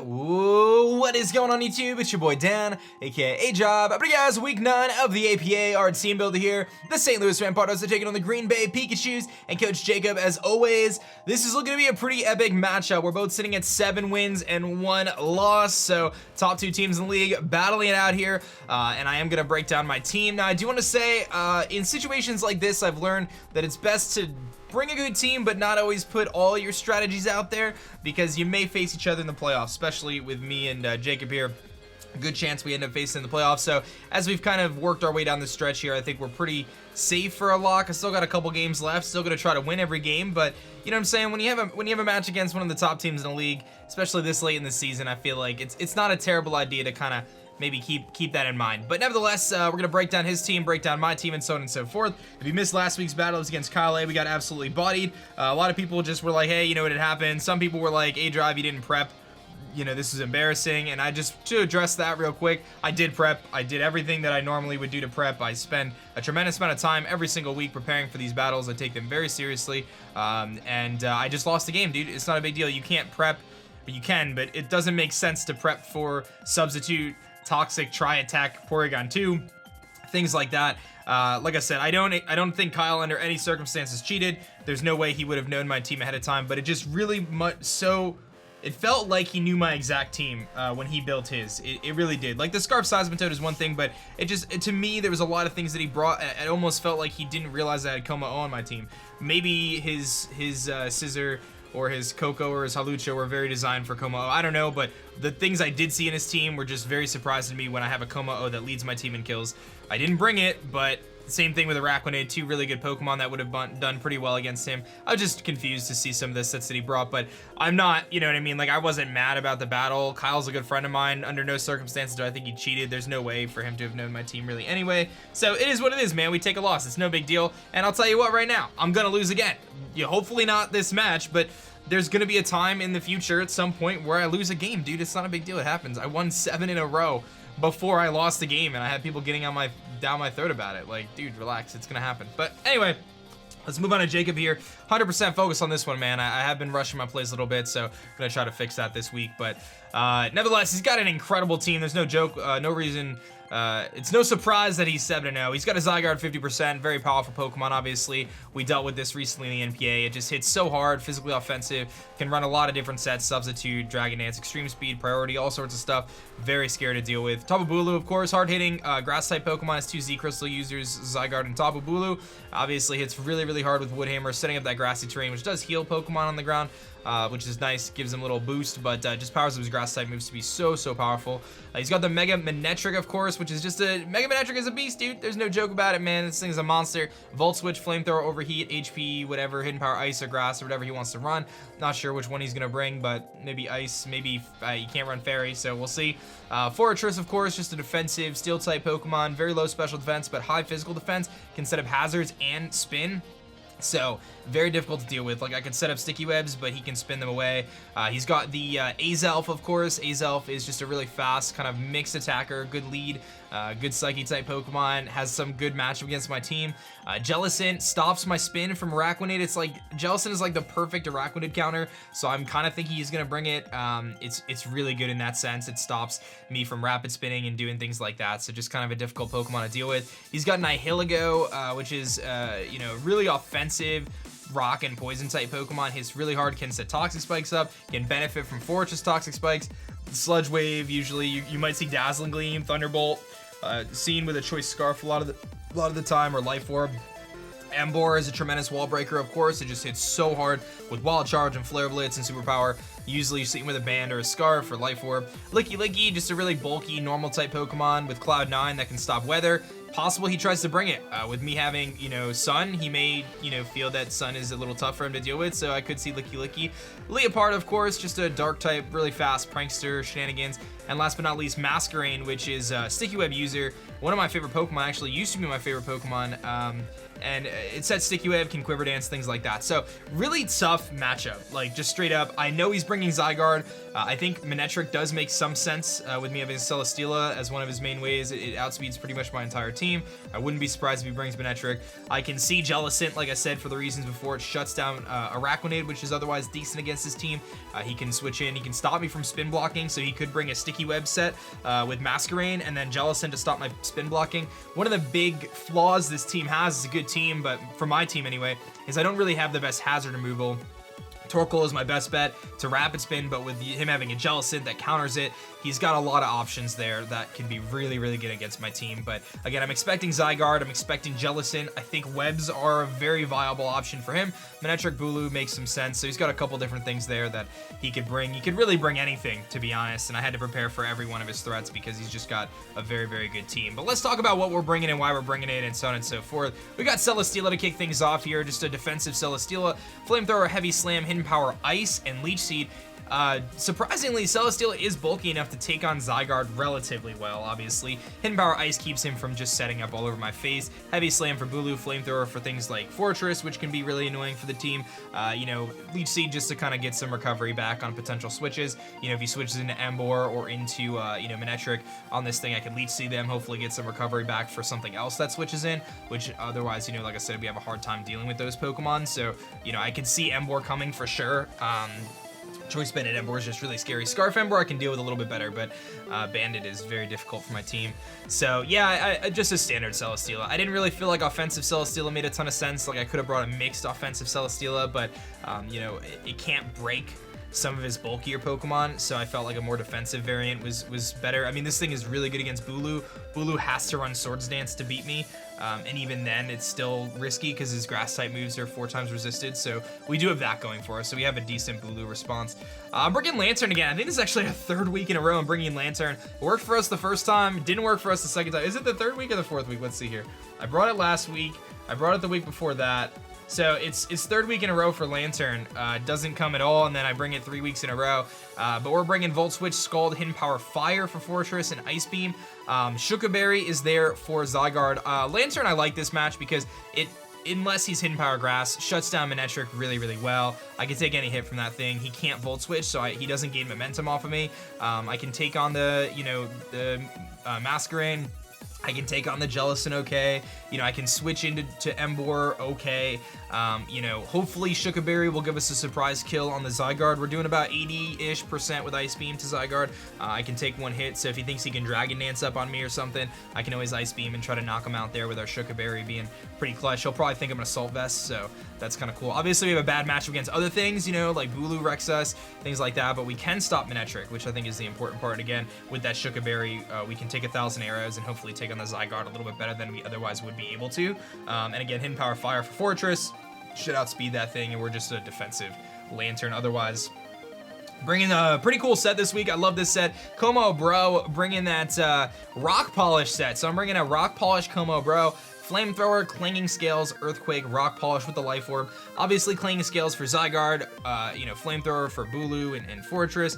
What is going on YouTube? It's your boy Dan, aka aDrive. But guys, week 9 of the APA team builder here. The St. Louis Rampardos are taking on the Green Bay Pikachus and Coach Jacob as always. This is looking to be a pretty epic matchup. We're both sitting at 7 wins and 1 loss. So top 2 teams in the league battling it out here. And I am gonna break down my team. Now I do want to say, in situations like this, I've learned that it's best to bring a good team, but not always put all your strategies out there because you may face each other in the playoffs, especially with me and Jacob here. Good chance we end up facing in the playoffs. So as we've kind of worked our way down the stretch here, I think we're pretty safe for a lock. I still got a couple games left, still gonna try to win every game, but you know what I'm saying, when you have a match against one of the top teams in the league, especially this late in the season, I feel like it's not a terrible idea to kind of maybe keep that in mind. But nevertheless, we're gonna break down his team, break down my team, and so on and so forth. If you missed last week's battle, it was against Kyle A. We got absolutely bodied. A lot of people just were like, hey, you know what had happened. Some people were like, aDrive, you didn't prep. You know, this is embarrassing. And I just, to address that real quick, I did prep. I did everything that I normally would do to prep. I spend a tremendous amount of time every single week preparing for these battles. I take them very seriously. I just lost the game, dude. It's not a big deal. You can't prep, but you can, but it doesn't make sense to prep for substitute, toxic, try attack, Porygon 2, things like that. Like I said, I don't think Kyle under any circumstances cheated. There's no way he would have known my team ahead of time, but it just really it felt like he knew my exact team when he built his. It really did. Like the Scarf Seismitoad is one thing, but to me, there was a lot of things that he brought. It almost felt like he didn't realize I had Como on my team. Maybe his Scissor or his Coco or his Halucha were very designed for Como. I don't know, but the things I did see in his team were just very surprising to me when I have a Como that leads my team in kills. I didn't bring it, but same thing with Araquanid, 2 really good Pokemon that would have done pretty well against him. I was just confused to see some of the sets that he brought, but I'm not, you know what I mean? Like, I wasn't mad about the battle. Kyle's a good friend of mine. Under no circumstances do I think he cheated. There's no way for him to have known my team really anyway. So it is what it is, man. We take a loss. It's no big deal. And I'll tell you what right now, I'm gonna lose again. Hopefully not this match, but there's gonna be a time in the future at some point where I lose a game, dude. It's not a big deal. It happens. I won 7 in a row before I lost the game, and I had people getting on down my throat about it. Like, dude, relax, it's gonna happen. But anyway, let's move on to Jacob here. 100% focus on this one, man. I have been rushing my plays a little bit, so I'm gonna try to fix that this week. But nevertheless, he's got an incredible team. There's no joke, no reason. It's no surprise that he's 7-0. He's got a Zygarde 50%, very powerful Pokemon, obviously. We dealt with this recently in the NPA. It just hits so hard, physically offensive, can run a lot of different sets, Substitute, Dragon Dance, Extreme Speed, Priority, all sorts of stuff. Very scary to deal with. Tapu Bulu, of course, hard-hitting Grass-type Pokemon has 2 Z-Crystal users, Zygarde and Tapu Bulu. Obviously hits really, really hard with Woodhammer, setting up that grassy terrain, which does heal Pokemon on the ground. Which is nice, gives him a little boost, but just powers up his grass type moves to be so powerful. He's got the Mega Manectric, of course, which is just Mega Manectric is a beast, dude. There's no joke about it, man. This thing is a monster. Volt Switch, Flamethrower, Overheat, HP, whatever, Hidden Power, Ice or Grass or whatever he wants to run. Not sure which one he's gonna bring, but maybe Ice, maybe he can't run Fairy, so we'll see. Fortress, of course, just a defensive Steel type Pokemon, very low special defense, but high physical defense, can set up hazards and spin. So, very difficult to deal with. Like, I could set up sticky webs, but he can spin them away. He's got the Azelf, of course. Azelf is just a really fast, kind of mixed attacker, good lead, good Psyche-type Pokemon, has some good matchup against my team. Jellicent stops my spin from Araquanid. It's like, Jellicent is like the perfect Araquanid counter, so I'm kind of thinking he's going to bring it. It's really good in that sense. It stops me from rapid spinning and doing things like that, so just kind of a difficult Pokemon to deal with. He's got Nihilego, which is, you know, really offensive rock and poison type Pokemon. Hits really hard, can set toxic spikes up, can benefit from Fortress toxic spikes. Sludge Wave, usually you might see Dazzling Gleam, Thunderbolt, seen with a Choice Scarf a lot of the time, or Life Orb. Ambor is a tremendous wall breaker, of course. It just hits so hard with Wild Charge and Flare Blitz and Superpower. Usually you see him with a Band or a Scarf or Life Orb. Licky, just a really bulky, normal type Pokemon with Cloud9 that can stop weather. Possible he tries to bring it. With me having, you know, Sun, he may, you know, feel that Sun is a little tough for him to deal with, so I could see Licky. Leopard, of course, just a dark type, really fast prankster, shenanigans. And last but not least, Masquerain, which is a Sticky Web user. One of my favorite Pokemon, actually used to be my favorite Pokemon. And it said Sticky Web, can Quiver Dance, things like that. So really tough matchup, like just straight up. I know he's bringing Zygarde. I think Manectric does make some sense with me having Celesteela as one of his main ways. It outspeeds pretty much my entire team. team. I wouldn't be surprised if he brings Manectric. I can see Jellicent, like I said, for the reasons before. It shuts down Araquanid, which is otherwise decent against his team. He can switch in. He can stop me from spin blocking, so he could bring a Sticky Web set with Masquerain and then Jellicent to stop my spin blocking. One of the big flaws this team has, is a good team, but for my team anyway, is I don't really have the best hazard removal. Torkoal is my best bet to rapid spin, but with him having a Jellicent that counters it, he's got a lot of options there that can be really, really good against my team. But again, I'm expecting Zygarde, I'm expecting Jellicent. I think webs are a very viable option for him. Manectric Bulu makes some sense, so he's got a couple different things there that he could bring. He could really bring anything, to be honest, and I had to prepare for every one of his threats because he's just got a very, very good team. But let's talk about what we're bringing and why we're bringing it and so on and so forth. We got Celesteela to kick things off here, just a defensive Celesteela. Flamethrower, Heavy Slam, Hidden Power, Ice, and Leech Seed. Surprisingly, Celesteela is bulky enough to take on Zygarde relatively well, obviously. Hidden Power Ice keeps him from just setting up all over my face. Heavy Slam for Bulu, Flamethrower for things like Fortress, which can be really annoying for the team. You know, Leech Seed just to kind of get some recovery back on potential switches. You know, if he switches into Emboar or into, you know, Manectric on this thing, I can Leech Seed them, hopefully get some recovery back for something else that switches in, which otherwise, you know, like I said, we have a hard time dealing with those Pokemon. So, you know, I can see Emboar coming for sure. Choice Bandit Emboar is just really scary. Scarf Emboar I can deal with a little bit better, but Bandit is very difficult for my team. So yeah, I just a standard Celesteela. I didn't really feel like offensive Celesteela made a ton of sense. Like I could have brought a mixed offensive Celesteela, but you know, it can't break some of his bulkier Pokemon, so I felt like a more defensive variant was better. I mean, this thing is really good against Bulu. Bulu has to run Swords Dance to beat me, and even then, it's still risky because his Grass-type moves are 4 times resisted, so we do have that going for us, so we have a decent Bulu response. I'm bringing Lantern again. I think this is actually a 3rd week in a row I'm bringing Lantern. It worked for us the first time, it didn't work for us the second time. Is it the 3rd week or the 4th week? Let's see here. I brought it last week, I brought it the week before that. So it's 3rd week in a row for Lantern. Doesn't come at all, and then I bring it 3 weeks in a row. But we're bringing Volt Switch, Scald, Hidden Power, Fire for Fortress, and Ice Beam. Shukaberry is there for Zygarde. Lantern, I like this match because it, unless he's Hidden Power Grass, shuts down Manectric really, really well. I can take any hit from that thing. He can't Volt Switch, so he doesn't gain momentum off of me. I can take on the, you know, the Masquerain. I can take on the Jellicent okay. You know, I can switch into Emboar okay. You know, hopefully Shukaberry will give us a surprise kill on the Zygarde. We're doing about 80-ish% with Ice Beam to Zygarde. I can take one hit, so if he thinks he can Dragon Dance up on me or something, I can always Ice Beam and try to knock him out there with our Shukaberry being pretty clutch. He'll probably think I'm an Assault Vest, so that's kind of cool. Obviously, we have a bad matchup against other things, you know, like Bulu wrecks us, things like that, but we can stop Manectric, which I think is the important part. Again, with that Shukaberry, we can take 1,000 arrows and hopefully take on the Zygarde a little bit better than we otherwise would be able to. And again, Hidden Power Fire for Fortress should outspeed that thing, and we're just a defensive Lantern otherwise. Bringing a pretty cool set this week. I love this set. Como Bro bringing that Rock Polish set. So I'm bringing a Rock Polish Como Bro. Flamethrower, Clanging Scales, Earthquake, Rock Polish with the Life Orb. Obviously, Clanging Scales for Zygarde, you know, Flamethrower for Bulu and Fortress.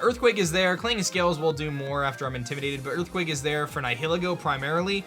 Earthquake is there. Clanging Scales will do more after I'm intimidated, but Earthquake is there for Nihilego primarily.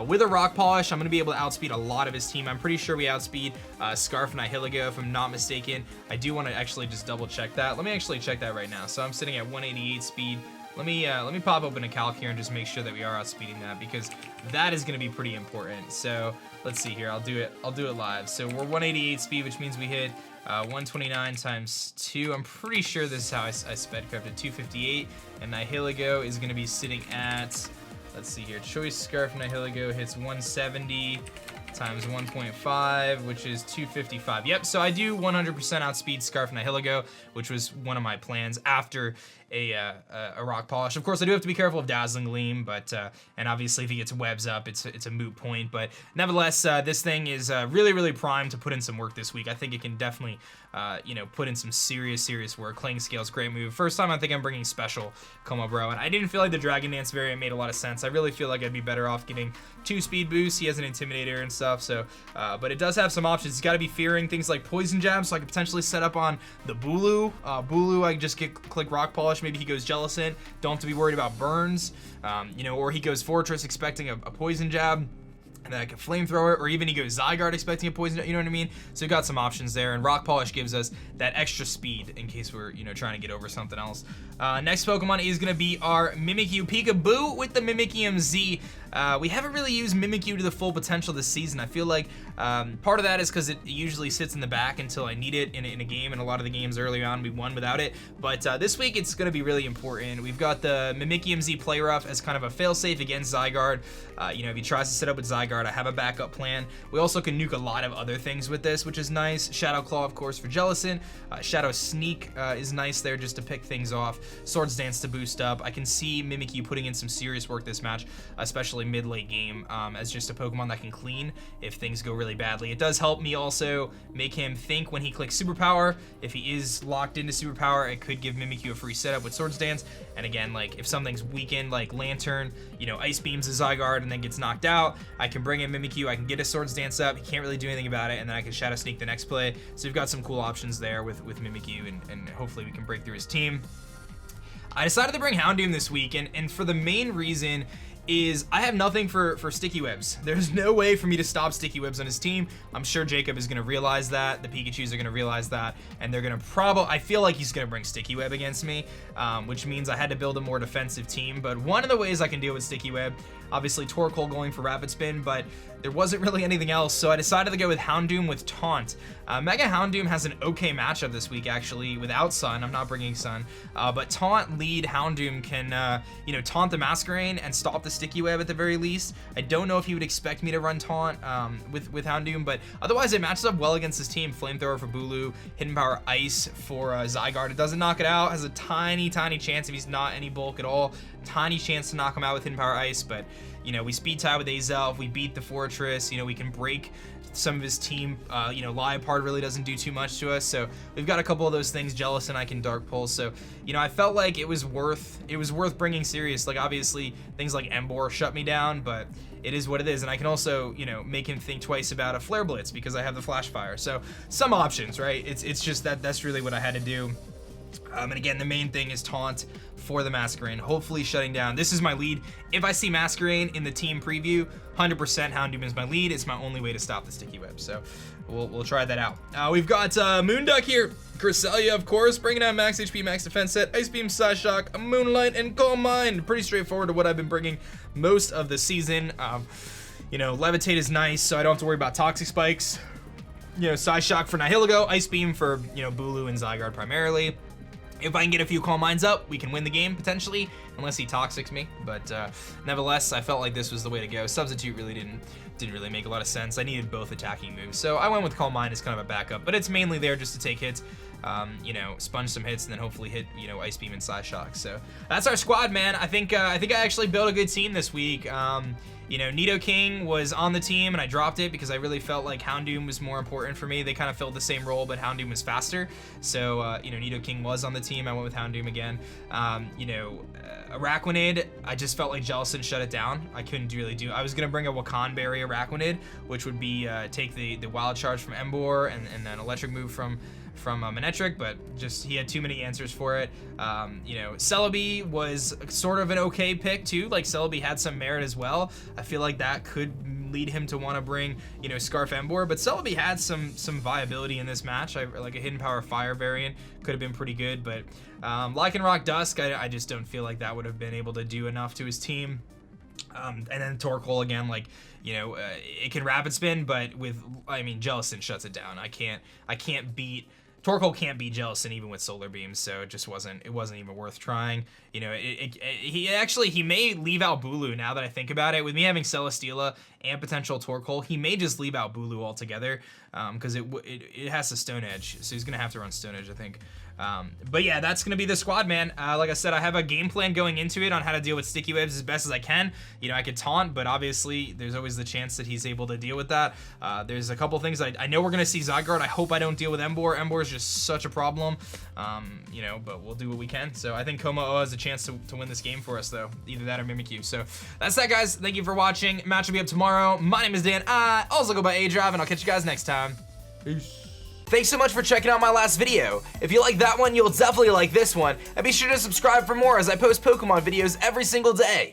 With a Rock Polish, I'm going to be able to outspeed a lot of his team. I'm pretty sure we outspeed Scarf Nihilego, if I'm not mistaken. I do want to actually just double check that. Let me actually check that right now. So I'm sitting at 188 speed. Let me pop open a calc here and just make sure that we are outspeeding that, because that is going to be pretty important. So let's see here. I'll do it live. So we're 188 speed, which means we hit 129 times 2. I'm pretty sure this is how I sped crafted 258, and Nihilego is going to be sitting at, let's see here, Choice Scarf Nihilego hits 170 times 1.5, which is 255. Yep, so I do 100% outspeed Scarf Nihilego, which was one of my plans after a Rock Polish. Of course, I do have to be careful of Dazzling Gleam, but and obviously if he gets webs up, it's a moot point. But nevertheless, this thing is really, really primed to put in some work this week. I think it can definitely, you know, put in some serious work. Clanging Scales, great move. First time I think I'm bringing special Como Bro, and I didn't feel like the Dragon Dance variant made a lot of sense. I really feel like I'd be better off getting 2 speed boosts. He has an Intimidator and stuff, so but it does have some options. He's got to be fearing things like Poison Jab, so I could potentially set up on the Bulu. Bulu, I can just click Rock Polish. Maybe he goes Jellicent. Don't have to be worried about burns. You know, or he goes Fortress expecting a Poison Jab, and then I can Flamethrower, or even he goes Zygarde expecting a Poison, you know what I mean? So we got some options there, and Rock Polish gives us that extra speed in case we're, you know, trying to get over something else. Next Pokemon is going to be our Mimikyu Peekaboo with the Mimikium Z. we haven't really used Mimikyu to the full potential this season. I feel like part of that is because it usually sits in the back until I need it in a game, and a lot of the games early on we won without it. But this week it's going to be really important. We've got the Mimikyu MZ Play Rough as kind of a failsafe against Zygarde. You know, if he tries to set up with Zygarde, I have a backup plan. We also can nuke a lot of other things with this, which is nice. Shadow Claw, of course, for Jellicent. Shadow Sneak is nice there just to pick things off. Swords Dance to boost up. I can see Mimikyu putting in some serious work this match, especially mid-late game, as just a Pokemon that can clean if things go really badly. It does help me also make him think when he clicks Superpower. If he is locked into Superpower, it could give Mimikyu a free setup with Swords Dance. And again, like if something's weakened, like Lantern, you know, Ice Beams a Zygarde and then gets knocked out, I can bring in Mimikyu, I can get his Swords Dance up, he can't really do anything about it, and then I can Shadow Sneak the next play. So we've got some cool options there with Mimikyu, and hopefully we can break through his team. I decided to bring Houndoom this week, and for the main reason is I have nothing for Sticky Webs. There's no way for me to stop Sticky Webs on his team. I'm sure Jacob is gonna realize that, the Pikachus are gonna realize that, and they're gonna I feel like he's gonna bring Sticky Web against me, which means I had to build a more defensive team. But one of the ways I can deal with Sticky Web, obviously Torkoal going for Rapid Spin, but there wasn't really anything else, so I decided to go with Houndoom with Taunt. Mega Houndoom has an okay matchup this week, actually, without Sun. I'm not bringing Sun, but Taunt lead Houndoom can, you know, taunt the Masquerain and stop the Sticky Web at the very least. I don't know if he would expect me to run Taunt with Houndoom, but otherwise it matches up well against his team. Flamethrower for Bulu, Hidden Power Ice for Zygarde. It doesn't knock it out, has a tiny chance if he's not any bulk at all. Tiny chance to knock him out with Hidden Power Ice, but you know, we speed tie with Azelf, we beat the Fortress, you know, we can break some of his team. You know, Liepard really doesn't do too much to us, so we've got a couple of those things. Jellicent I can Dark Pulse, so you know, I felt like it was worth bringing serious. Like obviously things like Emboar shut me down, but it is what it is, and I can also, you know, make him think twice about a Flare Blitz because I have the Flash Fire. So some options, right? It's just that's really what I had to do. And again, the main thing is Taunt for the Masquerain, hopefully shutting down. This is my lead. If I see Masquerain in the team preview, 100% Houndoom is my lead. It's my only way to stop the Sticky Web, so we'll try that out. We've got Moonduck here, Cresselia, of course, bringing out max HP, max defense set, Ice Beam, Psyshock, Moonlight, and Calm Mind. Pretty straightforward to what I've been bringing most of the season. You know, Levitate is nice, so I don't have to worry about Toxic Spikes. You know, Psyshock for Nihilego, Ice Beam for, you know, Bulu and Zygarde primarily. If I can get a few Calm Minds up, we can win the game potentially, unless he Toxics me. But nevertheless, I felt like this was the way to go. Substitute really didn't really make a lot of sense. I needed both attacking moves, so I went with Calm Mind as kind of a backup. But it's mainly there just to take hits, you know, sponge some hits, and then hopefully hit, you know, Ice Beam and Psyshock. So that's our squad, man. I think I actually built a good team this week. You know, Nidoking was on the team and I dropped it because I really felt like Houndoom was more important for me. They kind of filled the same role, but Houndoom was faster. So, you know, Nidoking was on the team. I went with Houndoom again. You know, Araquanid, I just felt like Jellicent shut it down. I couldn't really do. I was going to bring a Wakanberry Araquanid, which would be take the Wild Charge from Emboar and then Electric move from Manectric, but just he had too many answers for it. You know, Celebi was sort of an okay pick too. Like Celebi had some merit as well. I feel like that could lead him to want to bring, you know, Scarf Emboar, but Celebi had some viability in this match. Like a Hidden Power Fire variant could have been pretty good, but Lycanroc Dusk, I just don't feel like that would have been able to do enough to his team. And then Torkoal again, like, you know, it can Rapid Spin, but I mean, Jellicent shuts it down. I can't beat Torkoal can't beat Jellicent even with Solar Beams, so it wasn't even worth trying. You know, he may leave out Bulu now that I think about it. With me having Celesteela and potential Torkoal, he may just leave out Bulu altogether, because it has a Stone Edge, so he's gonna have to run Stone Edge, I think. But yeah, that's gonna be the squad, man. Like I said, I have a game plan going into it on how to deal with Sticky Webs as best as I can. You know, I could taunt, but obviously there's always the chance that he's able to deal with that. There's a couple things I know we're gonna see Zygarde. I hope I don't deal with Emboar. Emboar is just such a problem. You know, but we'll do what we can. So I think Como has a chance to win this game for us, though. Either that or Mimikyu. So that's that, guys. Thank you for watching. Match will be up tomorrow. My name is Dan. I also go by aDrive, and I'll catch you guys next time. Peace. Thanks so much for checking out my last video. If you like that one, you'll definitely like this one. And be sure to subscribe for more as I post Pokemon videos every single day.